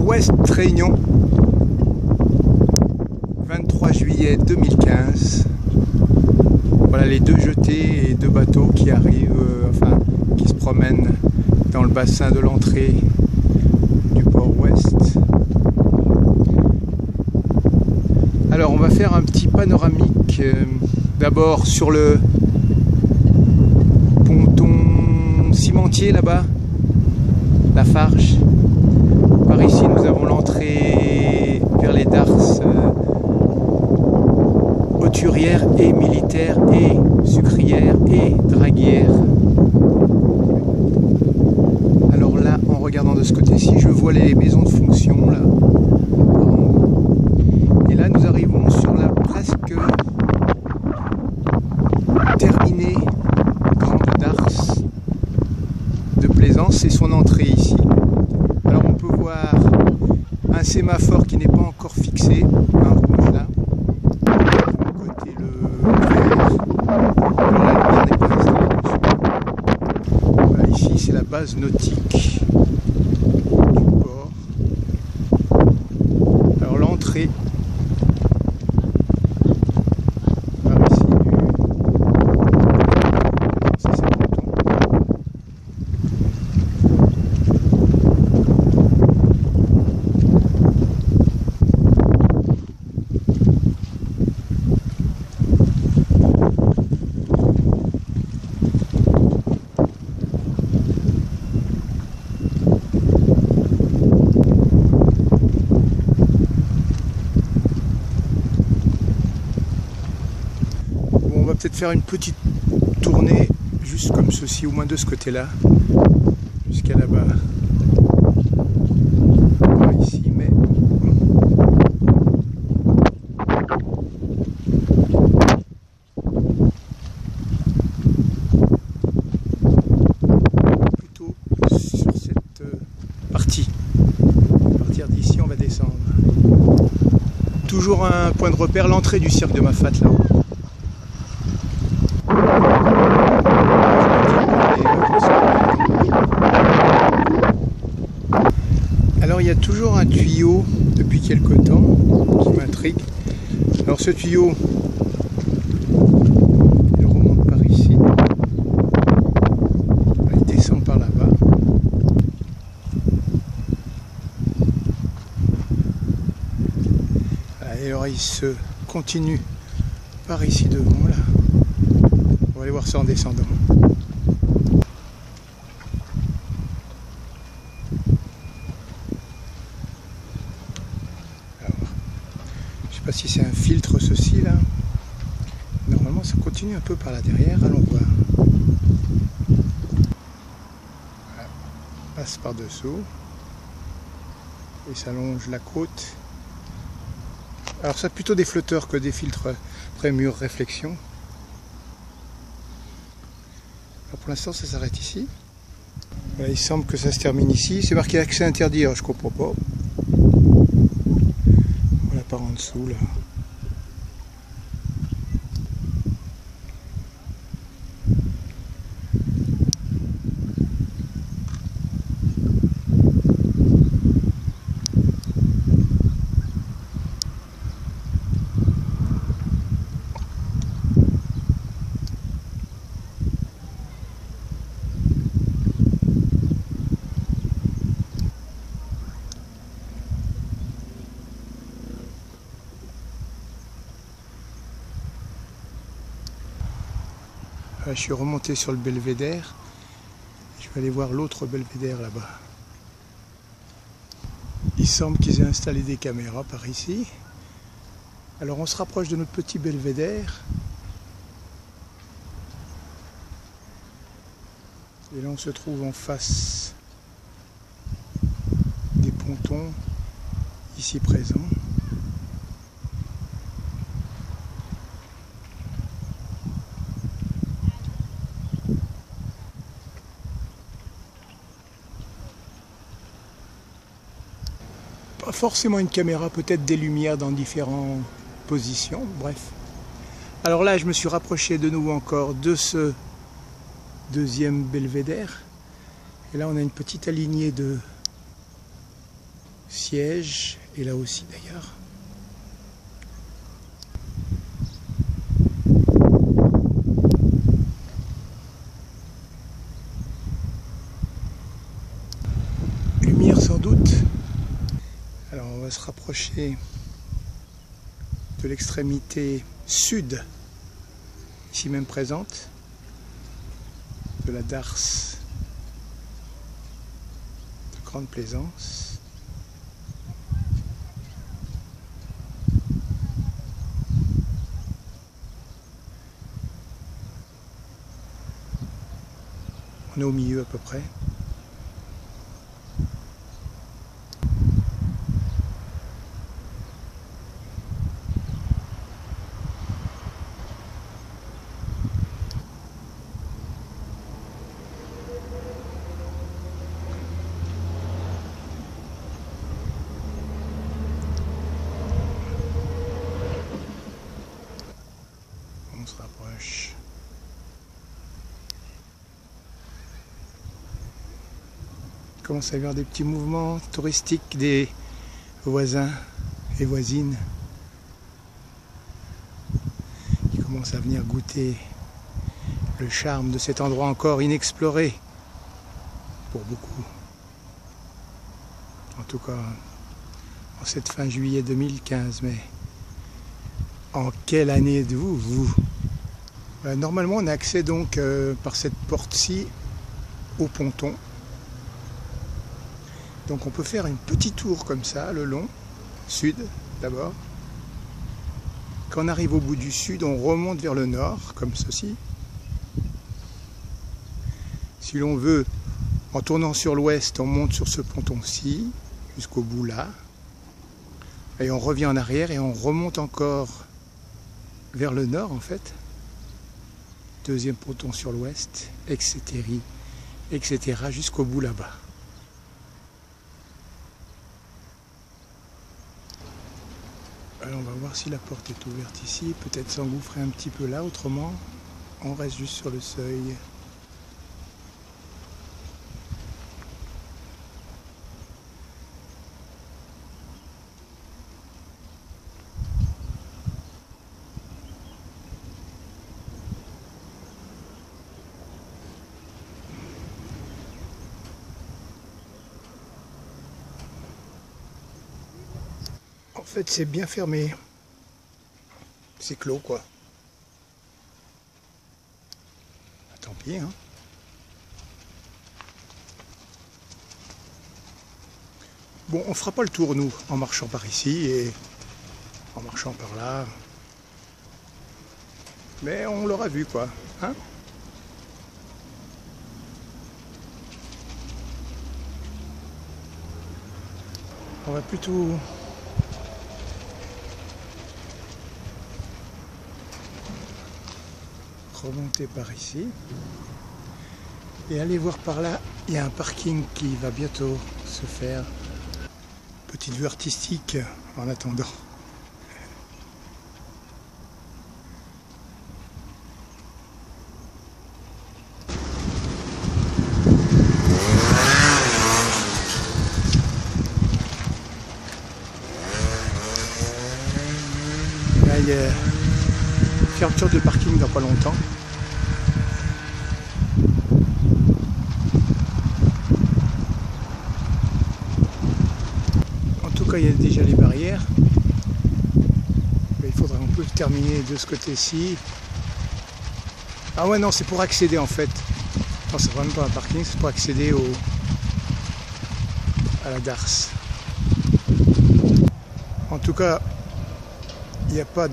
Port-Ouest Réunion, 23 juillet 2015. Voilà les deux jetés et deux bateaux qui arrivent, qui se promènent dans le bassin de l'entrée du Port-Ouest. Alors on va faire un petit panoramique d'abord sur le ponton cimentier là-bas, la Farge. Par ici nous avons l'entrée vers les darses hauturières et militaires et sucrières et draguières. Alors là, en regardant de ce côté-ci, je vois les maisons de fonction là. Et là nous arrivons sur la presque terminée grande darse de Plaisance et son entrée ici. Alors on peut voir un sémaphore qui n'est pas encore fixé, un rouge là. Côté le vert. Alors la lumière n'est pas installée dessus. Voilà, ici c'est la base nautique du port. Alors l'entrée par ici c'est ça. On va peut-être faire une petite tournée juste comme ceci, au moins de ce côté-là, jusqu'à là-bas. Pas ici, mais plutôt sur cette partie. À partir d'ici, on va descendre. Toujours un point de repère, l'entrée du cirque de Mafat là-haut. Alors il y a toujours un tuyau depuis quelque temps qui m'intrigue. Alors ce tuyau, il remonte par ici, il descend par là-bas. Et alors il se continue par ici devant là. On va aller voir ça en descendant. Je sais pas si c'est un filtre ceci là. Normalement ça continue un peu par là derrière, allons voir. Voilà. Passe par dessous et ça longe la côte. Alors ça plutôt des flotteurs que des filtres pré-mur réflexion. Alors pour l'instant ça s'arrête ici. Voilà, il semble que ça se termine ici. C'est marqué accès interdit, alors je comprends pas. Voilà par en dessous là. Je suis remonté sur le belvédère. Je vais aller voir l'autre belvédère là-bas. Il semble qu'ils aient installé des caméras par ici. Alors on se rapproche de notre petit belvédère. Et là on se trouve en face des pontons ici présents. Pas forcément une caméra, peut-être des lumières dans différentes positions, bref. Alors là, je me suis rapproché de nouveau encore de ce deuxième belvédère. Et là, on a une petite alignée de siège, et là aussi d'ailleurs. Lumière sans doute. Alors on va se rapprocher de l'extrémité sud, ici même présente, de la darse de Grande Plaisance. On est au milieu à peu près. On se rapproche. Il commence à y avoir des petits mouvements touristiques des voisins et voisines qui commencent à venir goûter le charme de cet endroit encore inexploré pour beaucoup. En tout cas, en cette fin juillet 2015, mais en quelle année êtes-vous, vous? Normalement, on a accès donc par cette porte-ci au ponton. Donc on peut faire une petite tour comme ça, le long, sud d'abord. Quand on arrive au bout du sud, on remonte vers le nord, comme ceci. Si l'on veut, en tournant sur l'ouest, on monte sur ce ponton-ci, jusqu'au bout là. Et on revient en arrière et on remonte encore vers le nord en fait. Deuxième ponton sur l'ouest, etc. jusqu'au bout là-bas. Alors on va voir si la porte est ouverte ici, peut-être s'engouffrer un petit peu là, autrement on reste juste sur le seuil. En fait, c'est bien fermé. C'est clos, quoi. Tant pis, hein. Bon, on fera pas le tour, nous, en marchant par ici et en marchant par là. Mais on l'aura vu, quoi. Hein? On va plutôt... remonter par ici et aller voir par là, il y a un parking qui va bientôt se faire. Petite vue artistique en attendant. Là, il y a fermeture de parking dans pas longtemps. En tout cas, il y a déjà les barrières. Mais il faudrait un peu terminer de ce côté-ci. Ah ouais, non, c'est pour accéder en fait. Non, c'est vraiment pas un parking, c'est pour accéder à la darse. En tout cas, il n'y a pas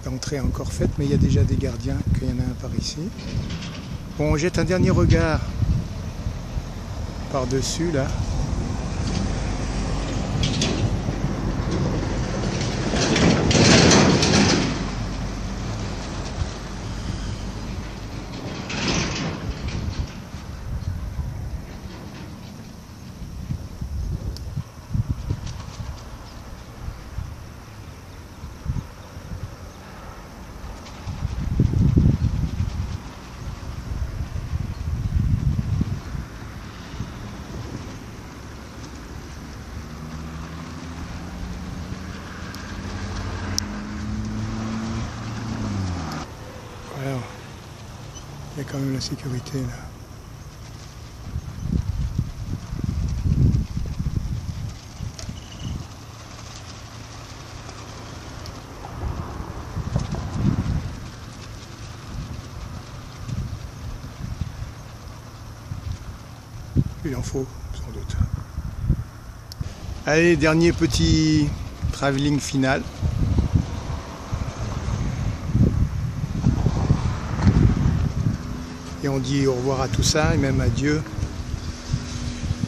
d'entrée encore faite, mais il y a déjà des gardiens, qu'il y en a un par ici. Bon, on jette un dernier regard par-dessus là. Il y a quand même la sécurité là. Il en faut, sans doute. Allez, dernier petit travelling final. Et on dit au revoir à tout ça, et même adieu.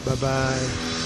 Bye bye.